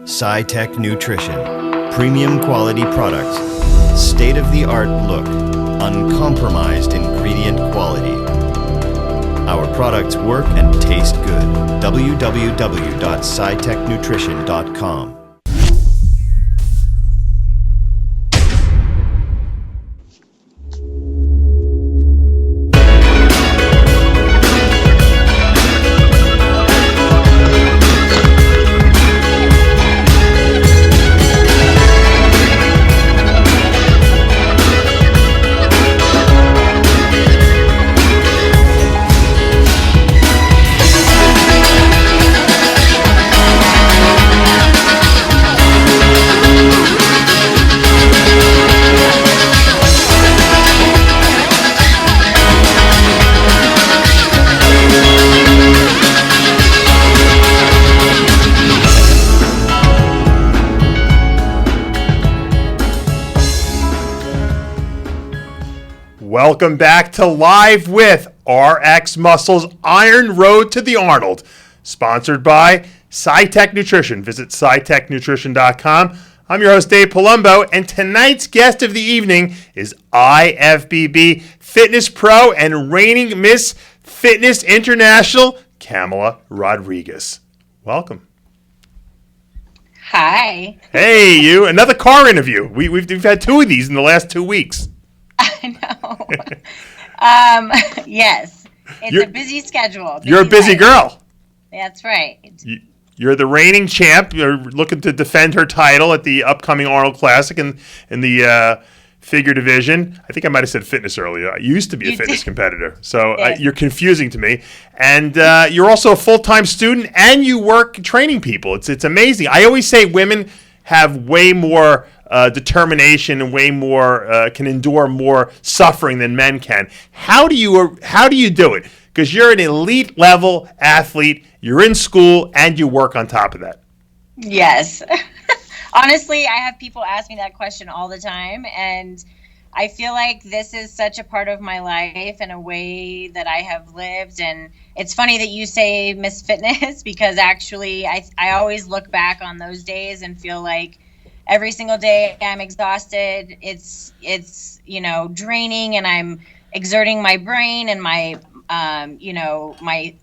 SciTech Nutrition. Premium quality products. State-of-the-art look. Uncompromised ingredient quality. Our products work and taste good. www.scitechnutrition.com. Welcome back to Live with RX Muscle's Iron Road to the Arnold, sponsored by SciTech Nutrition. Visit scitechnutrition.com. I'm your host, Dave Palumbo, and tonight's guest of the evening is IFBB Fitness Pro and reigning Miss Fitness International, CAMALA Rodriguez. Welcome. Hi. Hey, you. Another car interview. We've had two of these in the last 2 weeks. I know. Yes. It's a busy schedule. You're a busy girl. That's right. You're the reigning champ. You're looking to defend her title at the upcoming Arnold Clasic in the figure division. I think I might have said fitness earlier. I used to be a fitness competitor, so you're confusing to me. And you're also a full-time student, and you work training people. It's amazing. I always say women have way more determination and way more can endure more suffering than men can. How do you do it? Because you're an elite level athlete, you're in school, and you work on top of that. Yes. Honestly, I have people ask me that question all the time, and I feel like this is such a part of my life and a way that I have lived. And it's funny that you say Miss Fitness, because actually I always look back on those days and feel like every single day I'm exhausted. It's draining, and I'm exerting my brain and my my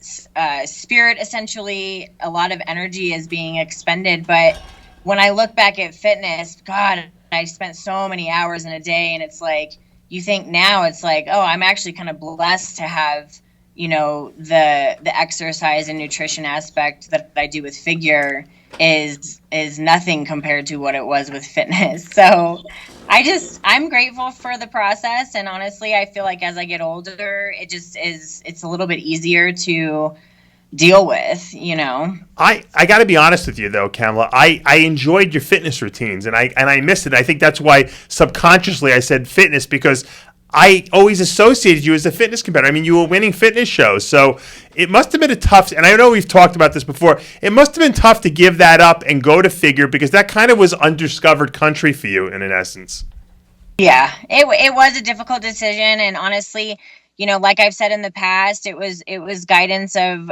spirit. Essentially, a lot of energy is being expended. But when I look back at fitness, God, I spent so many hours in a day, and it's like, you think now it's like, oh, I'm actually kind of blessed to have, the exercise and nutrition aspect that I do with figure is nothing compared to what it was with fitness. So I'm grateful for the process, and honestly, I feel like as I get older, it's a little bit easier to deal with, I got to be honest with you though, CAMALA. I enjoyed your fitness routines, and I missed it. I think that's why subconsciously I said fitness, because I always associated you as a fitness competitor. I mean, you were winning fitness shows, so it must have been a tough, and I know we've talked about this before, it must have been tough to give that up and go to figure, because that kind of was undiscovered country for you in essence. Yeah, it was a difficult decision, and honestly, like I've said in the past, it was guidance of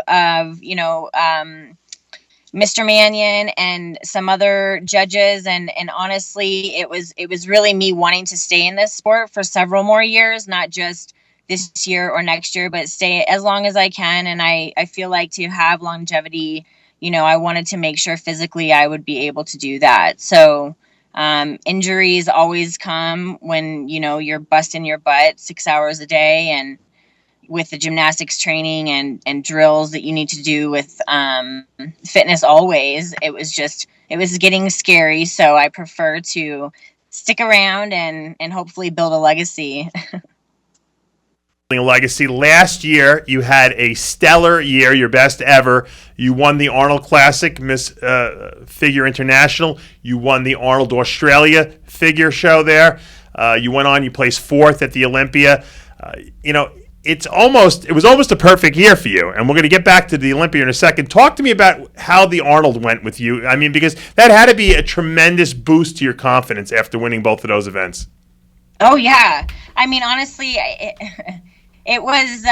Mr. Mannion and some other judges, and honestly, it was really me wanting to stay in this sport for several more years, not just this year or next year, but stay as long as I can. And I feel like to have longevity, I wanted to make sure physically I would be able to do that. So injuries always come when, you're busting your butt 6 hours a day, and with the gymnastics training and drills that you need to do with fitness always, it was getting scary. So I prefer to stick around and hopefully build a legacy. A legacy. Last year, you had a stellar year, your best ever. You won the Arnold Classic, Miss Figure International. You won the Arnold Australia figure show there. You went on, you placed fourth at the Olympia. It was almost a perfect year for you, and we're going to get back to the Olympia in a second. Talk to me about how the Arnold went with you. I mean, because that had to be a tremendous boost to your confidence after winning both of those events. Oh, yeah. I mean, honestly, it was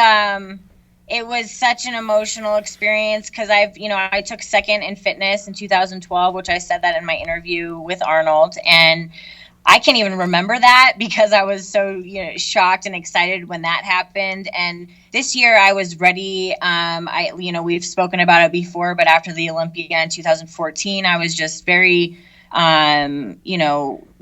it was such an emotional experience because I took second in fitness in 2012, which I said that in my interview with Arnold. And I can't even remember that because I was so shocked and excited when that happened. And this year I was ready. We've spoken about it before, but after the Olympia in 2014, I was just very,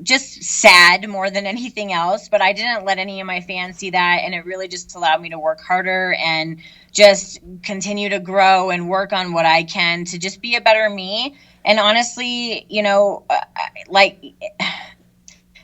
just sad more than anything else. But I didn't let any of my fans see that, and it really just allowed me to work harder and just continue to grow and work on what I can to just be a better me. And honestly,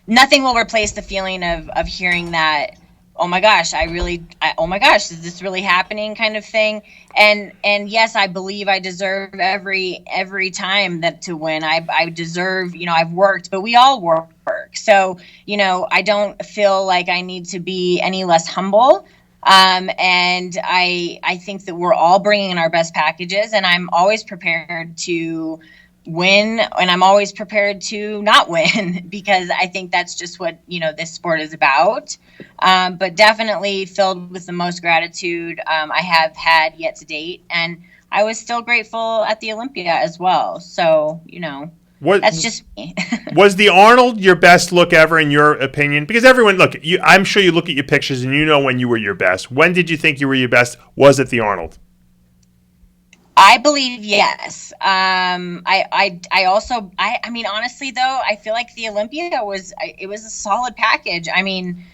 nothing will replace the feeling of hearing that, oh my gosh, oh my gosh, is this really happening kind of thing. And yes, I believe I deserve every time that to win. I deserve, I've worked, but we all work. So, I don't feel like I need to be any less humble. And I think that we're all bringing in our best packages, and I'm always prepared to win, and I'm always prepared to not win because I think that's just what this sport is about. But definitely filled with the most gratitude I have had yet to date, and I was still grateful at the Olympia as well. So that's just me. Was the Arnold your best look ever in your opinion? Because everyone, look, I'm sure you look at your pictures and when you were your best. When did you think you were your best? Was it the Arnold? I believe yes. I mean, honestly though, I feel like the Olympia was a solid package. I mean,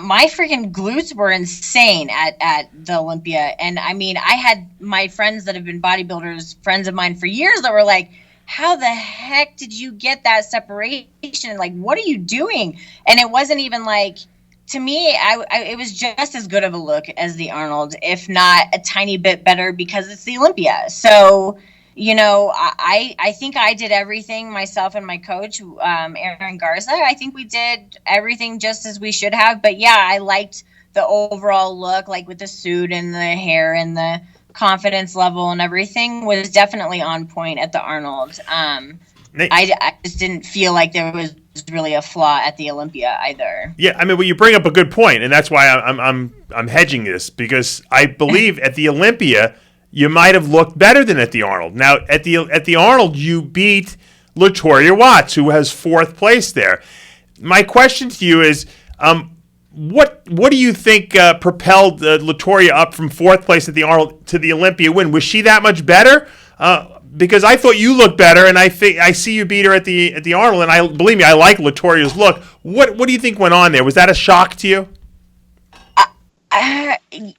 my freaking glutes were insane at the Olympia. And I mean, I had my friends that have been bodybuilders, friends of mine for years, that were like, how the heck did you get that separation? Like, what are you doing? And it wasn't even like, to me, it was just as good of a look as the Arnold, if not a tiny bit better, because it's the Olympia. So, I think I did everything, myself and my coach, Aaron Garza. I think we did everything just as we should have. But yeah, I liked the overall look, like with the suit and the hair and the confidence level and everything was definitely on point at the Arnold. I just didn't feel like there was really a flaw at the Olympia either. Yeah, I mean, well, you bring up a good point, and that's why I'm hedging this, because I believe at the Olympia you might have looked better than at the Arnold. Now at the Arnold you beat LaToya Watts, who has 4th place there. My question to you is, what do you think propelled LaToya up from 4th place at the Arnold to the Olympia win? Was she that much better? Because I thought you looked better, and I see you beat her at the Arnold, and believe me, I like LaToya's look. What do you think went on there? Was that a shock to you?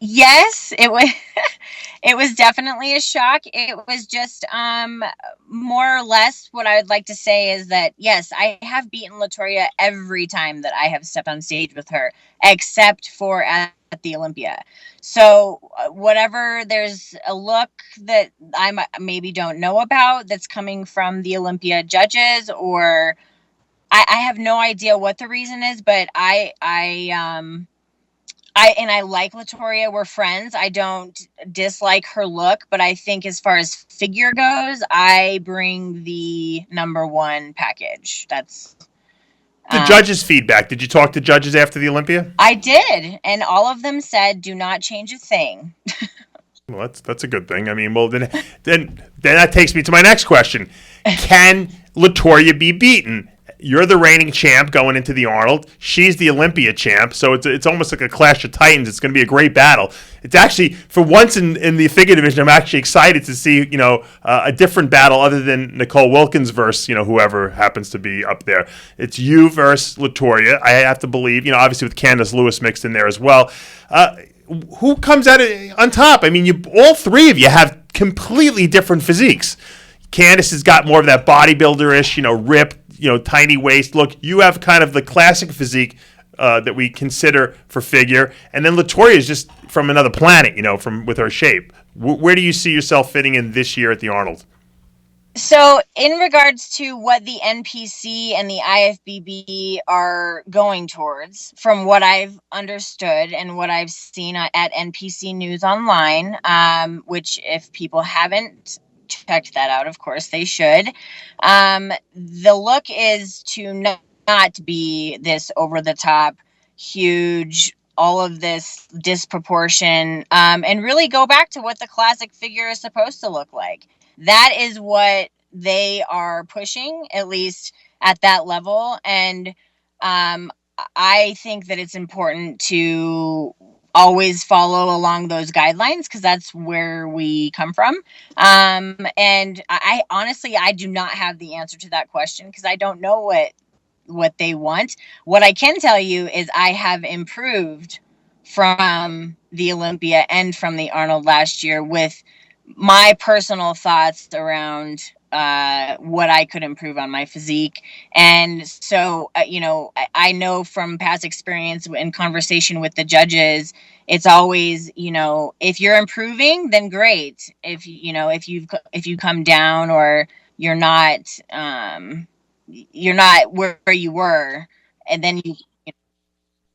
Yes, it was. It was definitely a shock. It was just more or less what I would like to say is that, yes, I have beaten LaToya every time that I have stepped on stage with her, except for at the Olympia. So whatever, there's a look that I maybe don't know about that's coming from the Olympia judges, or I have no idea what the reason is, but I like LaToya. We're friends. I don't dislike her look, but I think as far as figure goes, I bring the number 1 package. That's the judges' feedback. Did you talk to judges after the Olympia? I did, and all of them said, "Do not change a thing." Well, that's a good thing. I mean, well, then that takes me to my next question: can LaToya be beaten? You're the reigning champ going into the Arnold. She's the Olympia champ, so it's almost like a clash of titans. It's going to be a great battle. It's actually, for once in the figure division, I'm actually excited to see a different battle other than Nicole Wilkins versus whoever happens to be up there. It's you versus LaToya. I have to believe, obviously with Candace Lewis mixed in there as well. Who comes out on top? I mean, all 3 of you have completely different physiques. Candace has got more of that bodybuilder-ish, ripped, tiny waist look. You have kind of the classic physique that we consider for figure, and then LaToya is just from another planet, with her shape. Where do you see yourself fitting in this year at the Arnold? So in regards to what the NPC and the IFBB are going towards, from what I've understood and what I've seen at NPC News Online, which if people haven't checked that out, of course they should. The look is to not be this over the top, huge, all of this disproportion, and really go back to what the classic figure is supposed to look like. That is what they are pushing, at least at that level. And I think that it's important to always follow along those guidelines, because that's where we come from. And I honestly, I do not have the answer to that question, because I don't know what they want. What I can tell you is I have improved from the Olympia and from the Arnold last year with my personal thoughts around what I could improve on my physique. And so, I know from past experience and conversation with the judges, it's always, if you're improving, then great. If you come down, or you're not where you were, and then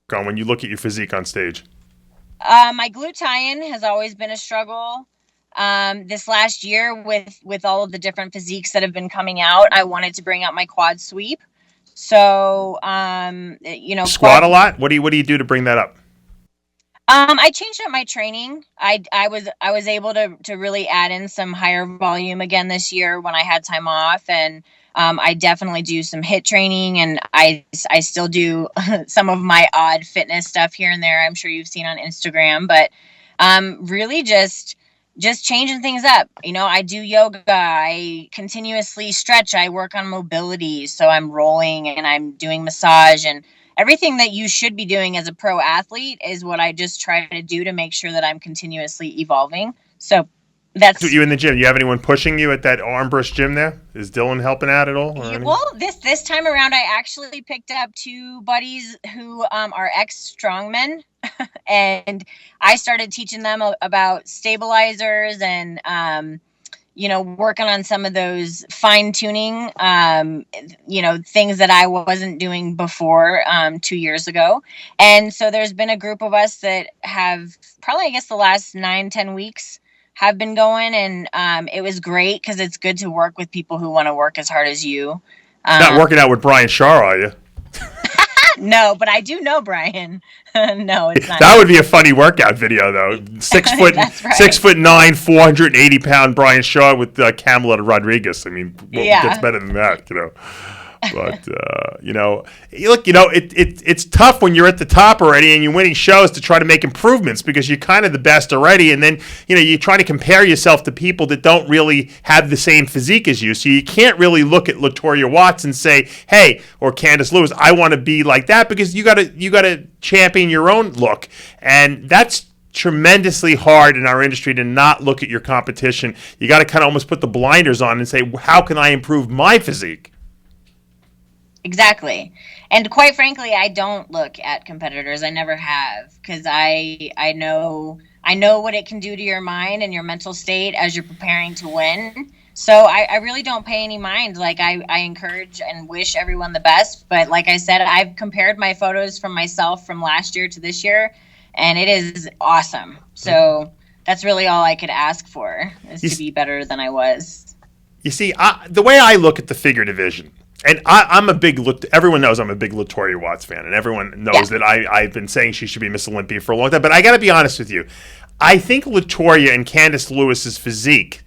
When you look at your physique on stage. My gluteus has always been a struggle. This last year, with all of the different physiques that have been coming out, I wanted to bring out my quad sweep. So, squat a lot. What do you do to bring that up? I changed up my training. I was able to really add in some higher volume again this year when I had time off, and I definitely do some HIIT training, and I still do some of my odd fitness stuff here and there. I'm sure you've seen on Instagram, but really just changing things up. I do yoga. I continuously stretch. I work on mobility. So I'm rolling and I'm doing massage, and everything that you should be doing as a pro athlete is what I just try to do to make sure that I'm continuously evolving. So that's you in the gym. You have anyone pushing you at that Armbrust gym there? Is Dylan helping out at all? Well, this time around, I actually picked up 2 buddies who are ex-strongmen. And I started teaching them about stabilizers and, working on some of those fine tuning, things that I wasn't doing before 2 years ago. And so there's been a group of us that have probably, I guess, the last 9-10 weeks have been going. And it was great, because it's good to work with people who want to work as hard as you. Not working out with Brian Shaw, are you? No, but I do know Brian. No, it's not. That would be a funny workout video, though. 6 foot, right. 6'9", 480-pound Brian Shaw with CAMALA Rodriguez. I mean, what gets better than that, But look, it's tough when you're at the top already and you're winning shows to try to make improvements, because you're kind of the best already, and then you try to compare yourself to people that don't really have the same physique as you. So you can't really look at Latoya Watts and say, "Hey," or Candice Lewis, "I want to be like that," because you got to champion your own look, and that's tremendously hard in our industry to not look at your competition. You got to kind of almost put the blinders on and say, "How can I improve my physique?" Exactly. And quite frankly, I don't look at competitors. I never have, because I know what it can do to your mind and your mental state as you're preparing to win. So I really don't pay any mind. Like, I encourage and wish everyone the best. But like I said, I've compared my photos from myself from last year to this year, and it is awesome. So that's really all I could ask for, is to be better than I was. You see, the way I look at the figure division, and everyone knows I'm a big Latoya Watts fan, and everyone knows that I've been saying she should be Miss Olympia for a long time. But I got to be honest with you. I think Latoya and Candice Lewis's physique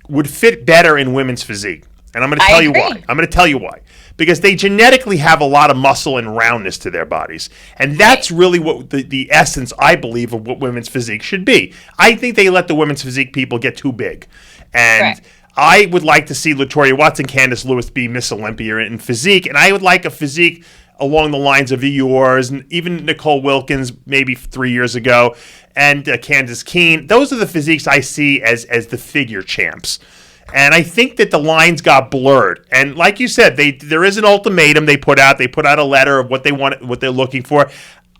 would fit better in women's physique. And I'm going to tell you why. I'm going to tell you why. Because they genetically have a lot of muscle and roundness to their bodies. And that's really what the essence, I believe, of what women's physique should be. I think they let the women's physique people get too big. And I would like to see Latoya Watts and Candice Lewis be Miss Olympia in physique, and I would like a physique along the lines of yours, and even Nicole Wilkins maybe 3 years ago, and Candace Keene. Those are the physiques I see as the figure champs. And I think that the lines got blurred. And like you said, there is an ultimatum they put out. They put out a letter of what they want, what they're looking for.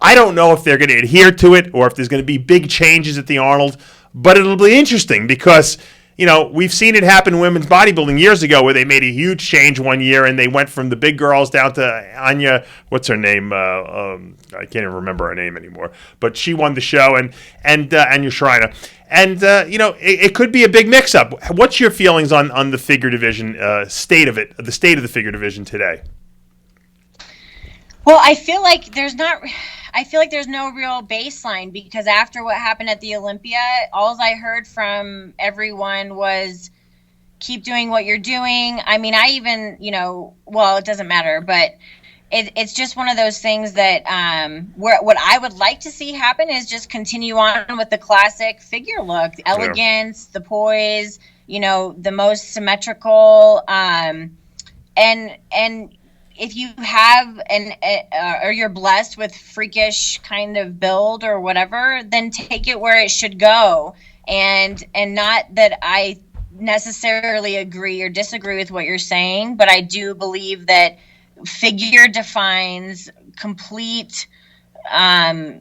I don't know if they're going to adhere to it or if there's going to be big changes at the Arnold, but it'll be interesting because we've seen it happen in women's bodybuilding years ago where they made a huge change one year and they went from the big girls down to Anya, what's her name? I can't even remember her name anymore. But she won the show, and Anya Shriner. And, it could be a big mix-up. What's your feelings on the figure division, the state of the figure division today? Well, I feel like there's no real baseline, because after what happened at the Olympia, all I heard from everyone was keep doing what you're doing. I mean, I even, well, it doesn't matter, but it's just one of those things that where what I would like to see happen is just continue on with the classic figure look, the elegance, the poise, the most symmetrical, and if you have or you're blessed with freakish kind of build or whatever, then take it where it should go. And not that I necessarily agree or disagree with what you're saying, but I do believe that figure defines complete, I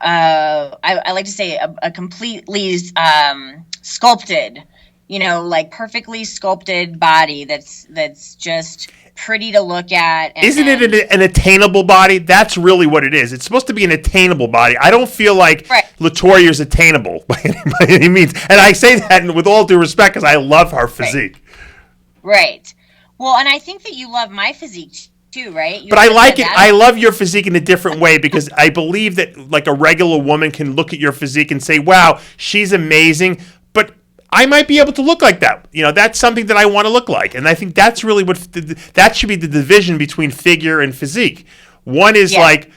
like to say a completely sculpted, like perfectly sculpted body that's just pretty to look at. Isn't it an attainable body? That's really what it is. It's supposed to be an attainable body. I don't feel like LaToya's attainable by any means. And I say that with all due respect because I love her physique. Right. Well, and I think that you love my physique too, right? But I like it. I love your physique in a different way because I believe that like a regular woman can look at your physique and say, wow, she's amazing. But I might be able to look like that. That's something that I want to look like. And I think that's really that should be the division between figure and physique. One is like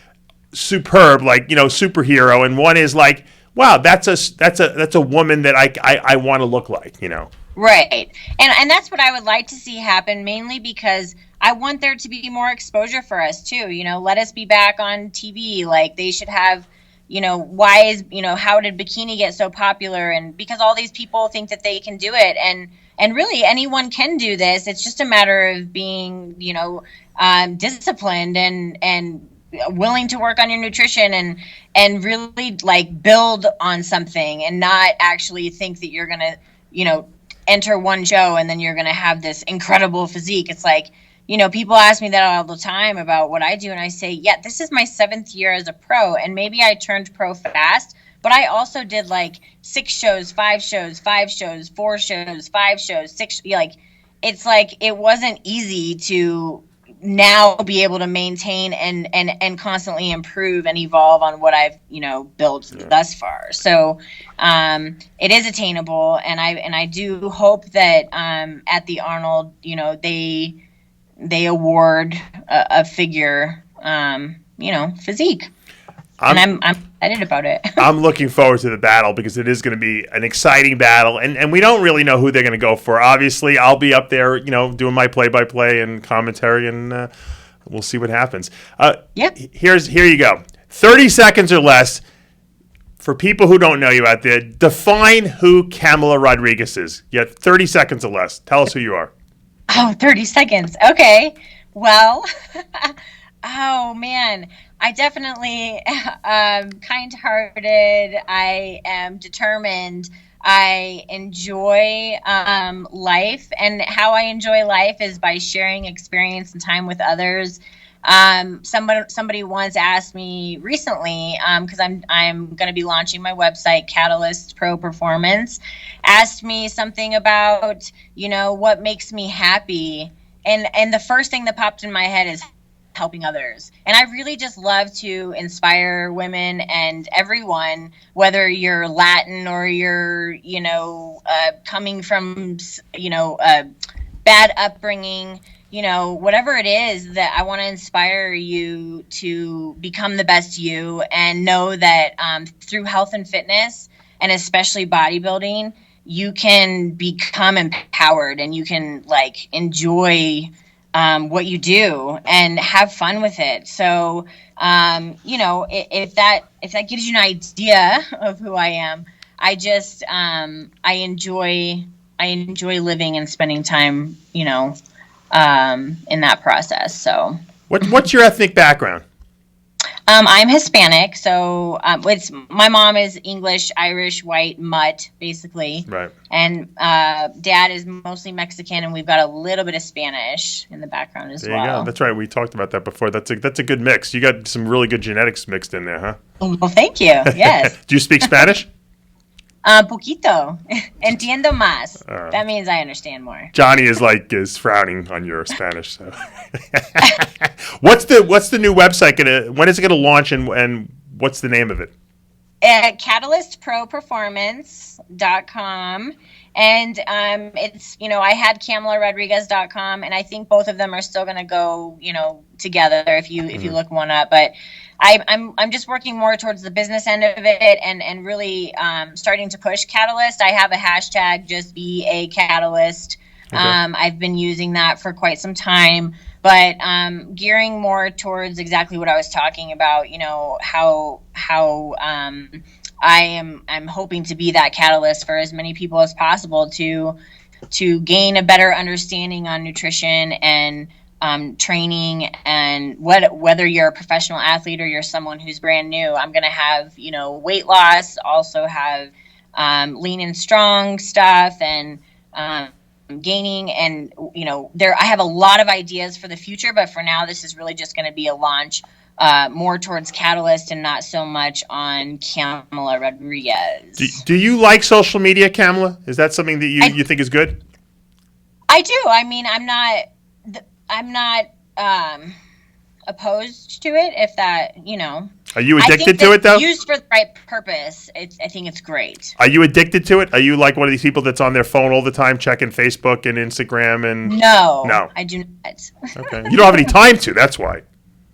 superb, like, superhero. And one is like, wow, that's a woman that I want to look like, Right. And that's what I would like to see happen, mainly because I want there to be more exposure for us too. Let us be back on TV. Like they should have, how did bikini get so popular? And because all these people think that they can do it, and really anyone can do this. It's just a matter of being, disciplined and willing to work on your nutrition and really like build on something and not actually think that you're going to, enter one show and then you're going to have this incredible physique. It's like, people ask me that all the time about what I do. And I say, yeah, this is my 7th year as a pro. And maybe I turned pro fast, but I also did like 6 shows, 5 shows, 5 shows, 4 shows, 5 shows, 6. It's like, it wasn't easy to now be able to maintain and constantly improve and evolve on what I've built thus far. So it is attainable, and I do hope that at the Arnold they award a figure physique. And I'm excited about it. I'm looking forward to the battle because it is going to be an exciting battle. And we don't really know who they're going to go for. Obviously, I'll be up there, doing my play-by-play and commentary, and we'll see what happens. Here you go. 30 seconds or less. For people who don't know you out there, define who CAMALA Rodriguez is. You have 30 seconds or less. Tell us who you are. Oh, 30 seconds. Okay. Well, oh, man. I definitely am kind-hearted. I am determined. I enjoy life, and how I enjoy life is by sharing experience and time with others. Somebody once asked me recently, because I'm going to be launching my website, Catalyst Pro Performance, asked me something about what makes me happy, and the first thing that popped in my head is helping others. And I really just love to inspire women and everyone, whether you're Latin or you're, coming from, a bad upbringing, whatever it is, that I want to inspire you to become the best you, and know that through health and fitness, and especially bodybuilding, you can become empowered and you can like enjoy what you do and have fun with it. So, if that gives you an idea of who I am, I just, I enjoy living and spending time, in that process. So what's your ethnic background? I'm Hispanic, so my mom is English, Irish, white, mutt, basically. Right. And Dad is mostly Mexican, and we've got a little bit of Spanish in the background as well. There you go. That's right. We talked about that before. That's a good mix. You got some really good genetics mixed in there, huh? Well, thank you. Yes. Do you speak Spanish? Poquito. Entiendo más. That means I understand more. Johnny is frowning on your Spanish. So. What's the new website gonna? When is it gonna launch, and what's the name of it? CatalystProPerformance.com. And it's, I had CAMALARodriguez.com, and I think both of them are still going to go, together if you look one up. But I'm just working more towards the business end of it, and really starting to push Catalyst. I have a hashtag, just be a Catalyst. Okay. I've been using that for quite some time, but gearing more towards exactly what I was talking about. How I'm hoping to be that catalyst for as many people as possible to gain a better understanding on nutrition and training, and whether you're a professional athlete or you're someone who's brand new. I'm going to have weight loss, also have lean and strong stuff, and gaining, and I have a lot of ideas for the future, but for now this is really just going to be a launch more towards Catalyst and not so much on Camala Rodriguez. Do you like social media, Camala? Is that something that you think is good? I do. I mean, I'm not opposed to it, if that, Are you addicted to it, though? Used for the right purpose, I think it's great. Are you addicted to it? Are you like one of these people that's on their phone all the time checking Facebook and Instagram? And No, I do not. Okay. You don't have any time to, that's why.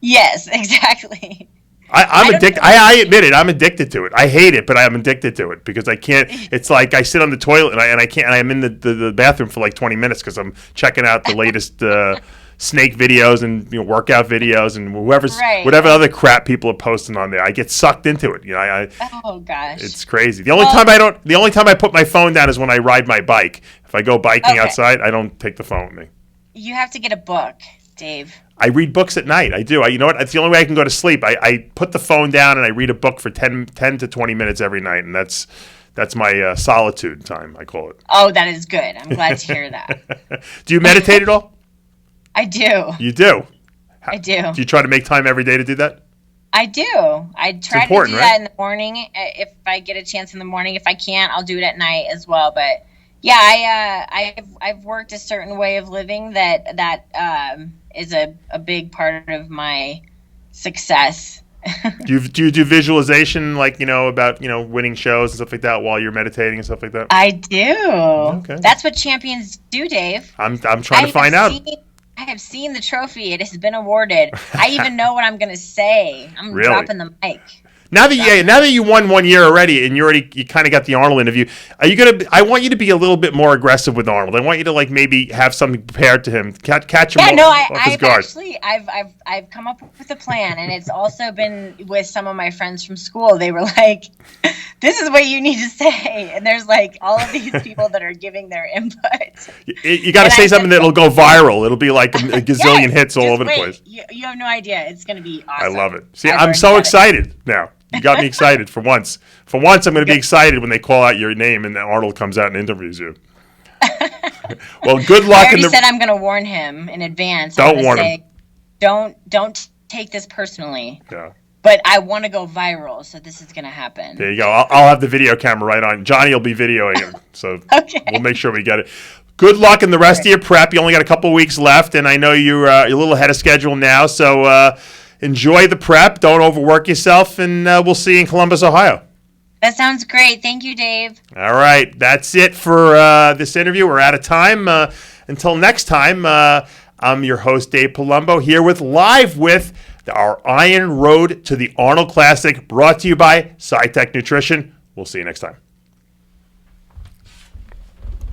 Yes, exactly. I'm addicted. I admit it. I'm addicted to it. I hate it, but I'm addicted to it because I can't. It's like I sit on the toilet and I can't. And I'm in the bathroom for like 20 minutes because I'm checking out the latest snake videos and workout videos and whatever other crap people are posting on there. I get sucked into it. Oh gosh, it's crazy. The only time I put my phone down is when I ride my bike. If I go biking outside, I don't take the phone with me. You have to get a book, Dave. I read books at night. I do. You know what? It's the only way I can go to sleep. I put the phone down and I read a book for 10 to 20 minutes every night, and that's my solitude time, I call it. Oh, that is good. I'm glad to hear that. Do you meditate at all? I do. You do? I do. Do you try to make time every day to do that? I do. I try to do that in the morning if I get a chance in the morning. If I can't, I'll do it at night as well. But yeah, I've worked a certain way of living that is a big part of my success. Do you do visualization, like about winning shows and stuff like that while you're meditating and stuff like that? I do. Okay. That's what champions do, Dave. I'm trying to find out. I have seen the trophy. It has been awarded. I even know what I'm going to say. I'm really? Dropping the mic. Now that you won 1 year already, and you kind of got the Arnold interview, are you gonna? I want you to be a little bit more aggressive with Arnold. I want you to maybe have something prepared to him, catch him off his guard. I've come up with a plan, and it's also been with some of my friends from school. They were like, "This is what you need to say," and there's all of these people that are giving their input. You got to say something that'll go viral. It'll be like a gazillion hits all over the place. You have no idea. It's going to be awesome. I love it. See, I'm so excited now. You got me excited for once. For once, I'm going to be excited when they call out your name and then Arnold comes out and interviews you. Well, good luck. I already said I'm going to warn him in advance. Don't warn him. Don't take this personally. Yeah. But I want to go viral, so this is going to happen. There you go. I'll have the video camera right on. Johnny will be videoing him, so we'll make sure we get it. Good luck in the rest of your prep. You only got a couple weeks left, and I know you're a little ahead of schedule now, so enjoy the prep. Don't overwork yourself, and we'll see you in Columbus, Ohio. That sounds great. Thank you, Dave. All right. That's it for this interview. We're out of time. Until next time, I'm your host, Dave Palumbo, here live with our Iron Road to the Arnold Classic, brought to you by SciTech Nutrition. We'll see you next time.